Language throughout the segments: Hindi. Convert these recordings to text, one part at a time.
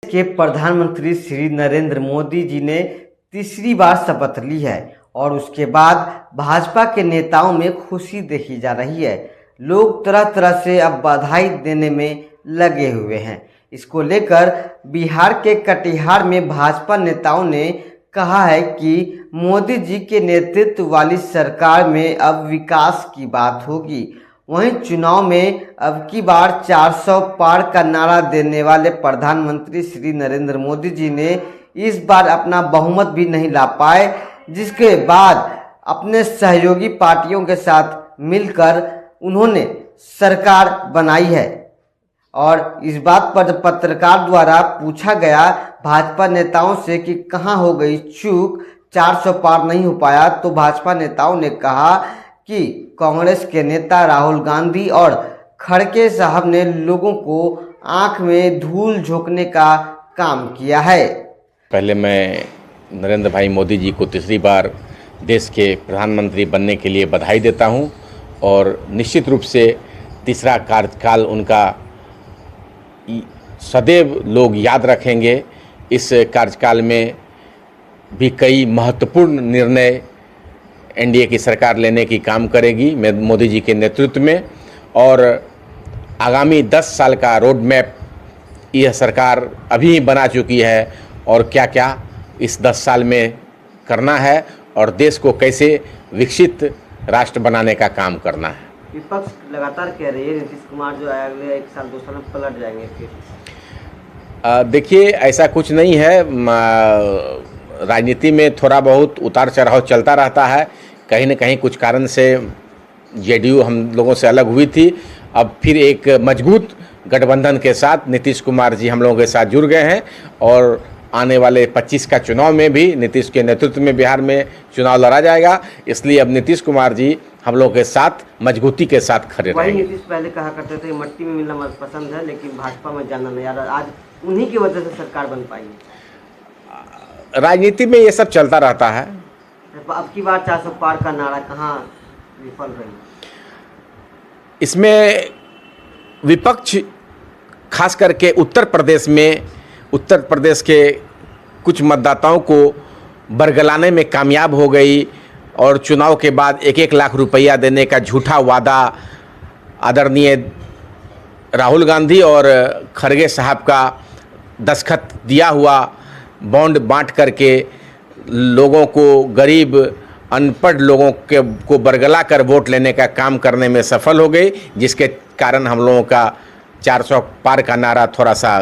के प्रधानमंत्री श्री नरेंद्र मोदी जी ने तीसरी बार शपथ ली है और उसके बाद भाजपा के नेताओं में खुशी देखी जा रही है। लोग तरह तरह से अब बधाई देने में लगे हुए हैं। इसको लेकर बिहार के कटिहार में भाजपा नेताओं ने कहा है कि मोदी जी के नेतृत्व वाली सरकार में अब विकास की बात होगी। वहीं चुनाव में अब की बार 400 पार का नारा देने वाले प्रधानमंत्री श्री नरेंद्र मोदी जी ने इस बार अपना बहुमत भी नहीं ला पाए, जिसके बाद अपने सहयोगी पार्टियों के साथ मिलकर उन्होंने सरकार बनाई है। और इस बात पर पत्रकार द्वारा पूछा गया भाजपा नेताओं से कि कहां हो गई चूक, 400 पार नहीं हो पाया, तो भाजपा नेताओं ने कहा कि कांग्रेस के नेता राहुल गांधी और खड़गे साहब ने लोगों को आंख में धूल झोंकने का काम किया है। पहले मैं नरेंद्र भाई मोदी जी को तीसरी बार देश के प्रधानमंत्री बनने के लिए बधाई देता हूं और निश्चित रूप से तीसरा कार्यकाल उनका सदैव लोग याद रखेंगे। इस कार्यकाल में भी कई महत्वपूर्ण निर्णय एनडीए की सरकार लेने की काम करेगी मोदी जी के नेतृत्व में, और आगामी 10 साल का रोड मैप यह सरकार अभी बना चुकी है और क्या क्या इस 10 साल में करना है और देश को कैसे विकसित राष्ट्र बनाने का काम करना है। विपक्ष लगातार कह रही है नीतीश कुमार जो है अगले 1 साल 2 साल में पलट जाएंगे फिर। देखिए, ऐसा कुछ नहीं है। राजनीति में थोड़ा बहुत उतार चढ़ाव चलता रहता है। कहीं न कहीं कुछ कारण से जेडीयू हम लोगों से अलग हुई थी। अब फिर एक मजबूत गठबंधन के साथ नीतीश कुमार जी हम लोगों के साथ जुड़ गए हैं और आने वाले 25 का चुनाव में भी नीतीश के नेतृत्व में बिहार में चुनाव लड़ा जाएगा। इसलिए अब नीतीश कुमार जी हम लोगों के साथ मजबूती के साथ खड़े रहेंगे। नीतीश पहले कहा करते थे मट्टी में मिलना पसंद है, लेकिन भाजपा में जाना नहीं आ रहा। आज उन्हीं की वजह से सरकार बन पाई। राजनीति में ये सब चलता रहता है। अब की बार 400 पार का नारा कहाँ विफल रही? इसमें विपक्ष खास करके उत्तर प्रदेश के कुछ मतदाताओं को बरगलाने में कामयाब हो गई और चुनाव के बाद 1-1 लाख रुपया देने का झूठा वादा आदरणीय राहुल गांधी और खड़गे साहब का दस्तखत दिया हुआ बॉन्ड बांट करके लोगों को, गरीब अनपढ़ लोगों को बरगला कर वोट लेने का काम करने में सफल हो गई, जिसके कारण हम लोगों का 400 पार का नारा थोड़ा सा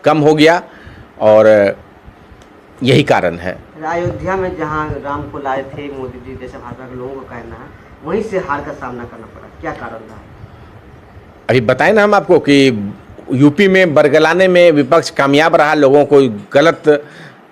कम हो गया और यही कारण है। अयोध्या में जहां राम को लाए थे मोदी जी जैसे भाजपा के लोगों का कहना है, वहीं से हार का सामना करना पड़ा, क्या कारण रहा? अभी बताएं ना हम आपको कि यूपी में बरगलाने में विपक्ष कामयाब रहा, लोगों को गलत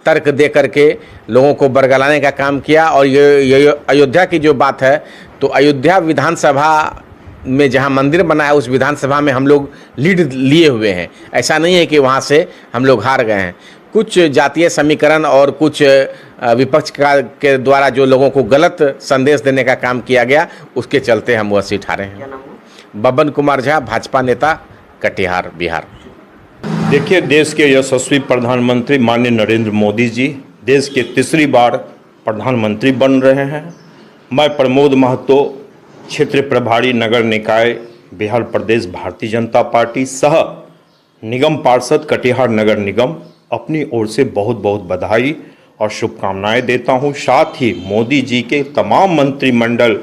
तर्क दे करके लोगों को बरगलाने का काम किया। और ये अयोध्या की जो बात है, तो अयोध्या विधानसभा में जहां मंदिर बना है उस विधानसभा में हम लोग लीड लिए हुए हैं। ऐसा नहीं है कि वहां से हम लोग हार गए हैं। कुछ जातीय समीकरण और कुछ विपक्ष के द्वारा जो लोगों को गलत संदेश देने का काम किया गया, उसके चलते हम वह सीट हारे हैं। क्या नाम है? बबन कुमार झा, भाजपा नेता, कटिहार, बिहार। देखिए, देश के यशस्वी प्रधानमंत्री माननीय नरेंद्र मोदी जी देश के तीसरी बार प्रधानमंत्री बन रहे हैं। मैं प्रमोद महतो, क्षेत्र प्रभारी नगर निकाय, बिहार प्रदेश भारतीय जनता पार्टी सह निगम पार्षद कटिहार नगर निगम, अपनी ओर से बहुत बहुत बधाई और शुभकामनाएं देता हूं। साथ ही मोदी जी के तमाम मंत्रिमंडल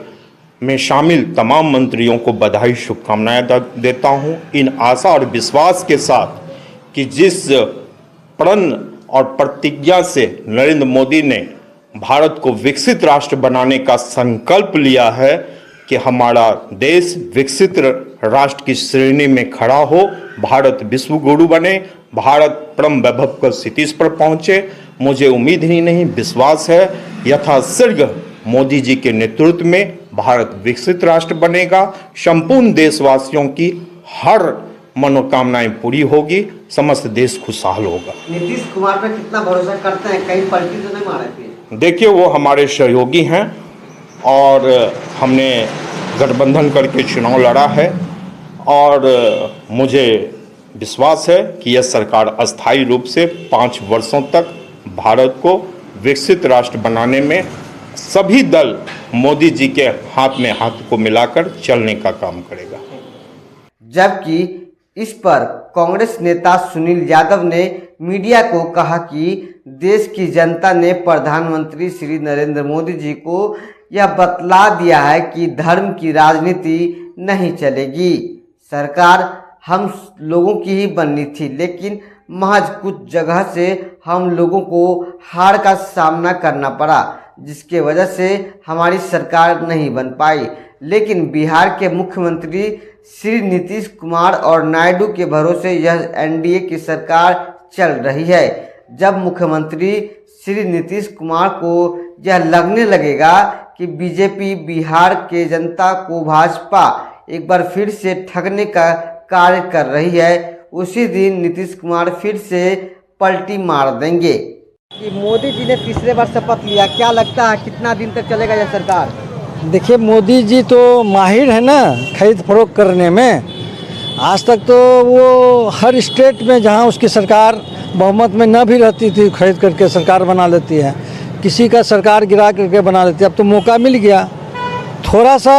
में शामिल तमाम मंत्रियों को बधाई शुभकामनाएं देता हूं, इन आशा और विश्वास के साथ कि जिस प्रण और प्रतिज्ञा से नरेंद्र मोदी ने भारत को विकसित राष्ट्र बनाने का संकल्प लिया है कि हमारा देश विकसित राष्ट्र की श्रेणी में खड़ा हो, भारत विश्व गुरु बने, भारत परम वैभव का क्षितिज पर पहुंचे। मुझे उम्मीद ही नहीं, विश्वास है यथाशीघ्र मोदी जी के नेतृत्व में भारत विकसित राष्ट्र बनेगा। संपूर्ण देशवासियों की हर मनोकामनाएं पूरी होगी, समस्त देश खुशहाल होगा। नीतीश कुमार पर कितना भरोसा करते हैं? कहीं पलटी तो नहीं मारे थे? देखिए, वो हमारे सहयोगी हैं और हमने गठबंधन करके चुनाव लड़ा है और मुझे विश्वास है कि यह सरकार अस्थायी रूप से 5 वर्षों तक भारत को विकसित राष्ट्र बनाने में सभी दल मोदी जी के हाथ में हाथ को मिलाकर चलने का काम करेगा। जबकि इस पर कांग्रेस नेता सुनील यादव ने मीडिया को कहा कि देश की जनता ने प्रधानमंत्री श्री नरेंद्र मोदी जी को यह बतला दिया है कि धर्म की राजनीति नहीं चलेगी। सरकार हम लोगों की ही बननी थी, लेकिन महज कुछ जगह से हम लोगों को हार का सामना करना पड़ा, जिसके वजह से हमारी सरकार नहीं बन पाई। लेकिन बिहार के मुख्यमंत्री श्री नीतीश कुमार और नायडू के भरोसे यह एनडीए की सरकार चल रही है। जब मुख्यमंत्री श्री नीतीश कुमार को यह लगने लगेगा कि बीजेपी बिहार के जनता को भाजपा एक बार फिर से ठगने का कार्य कर रही है, उसी दिन नीतीश कुमार फिर से पलटी मार देंगे। कि मोदी जी ने तीसरे बार शपथ लिया, क्या लगता है कितना दिन तक चलेगा यह सरकार? देखिए, मोदी जी तो माहिर है ना खरीद फरोख्त करने में। आज तक तो वो हर स्टेट में जहाँ उसकी सरकार बहुमत में न भी रहती थी, खरीद करके सरकार बना लेती है, किसी का सरकार गिरा करके बना लेती है। अब तो मौका मिल गया, थोड़ा सा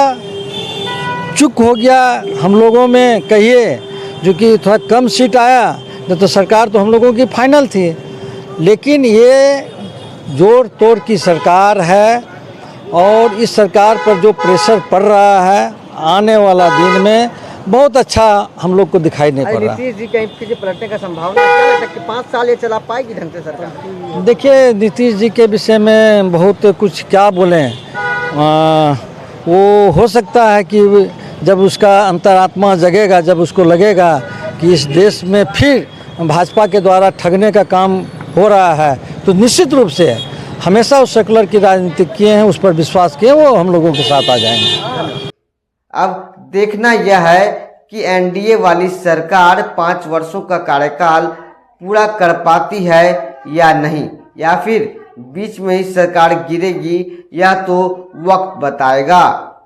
चुक हो गया हम लोगों में, कहिए जो कि थोड़ा कम सीट आया, नहीं तो सरकार तो हम लोगों की फाइनल थी। लेकिन ये जोड़ तोड़ की सरकार है और इस सरकार पर जो प्रेशर पड़ रहा है, आने वाला दिन में बहुत अच्छा हम लोग को दिखाई नहीं पड़ रहा। नीतीश जी कहीं फिर पलटने का संभावना है? क्या लगता है कि 5 साल ये चला पाएगी ढंग से सरकार? देखिए, नीतीश जी के विषय में बहुत कुछ क्या बोलें। वो हो सकता है कि जब उसका अंतरात्मा जगेगा, जब उसको लगेगा कि इस देश में फिर भाजपा के द्वारा ठगने का काम हो रहा है, तो निश्चित रूप से हमेशा उस सेकुलर की राजनीति किए हैं, उस पर विश्वास किए, वो हम लोगों के साथ आ जाएंगे। अब देखना यह है कि एनडीए वाली सरकार 5 वर्षों का कार्यकाल पूरा कर पाती है या नहीं, या फिर बीच में ही सरकार गिरेगी, यह तो वक्त बताएगा।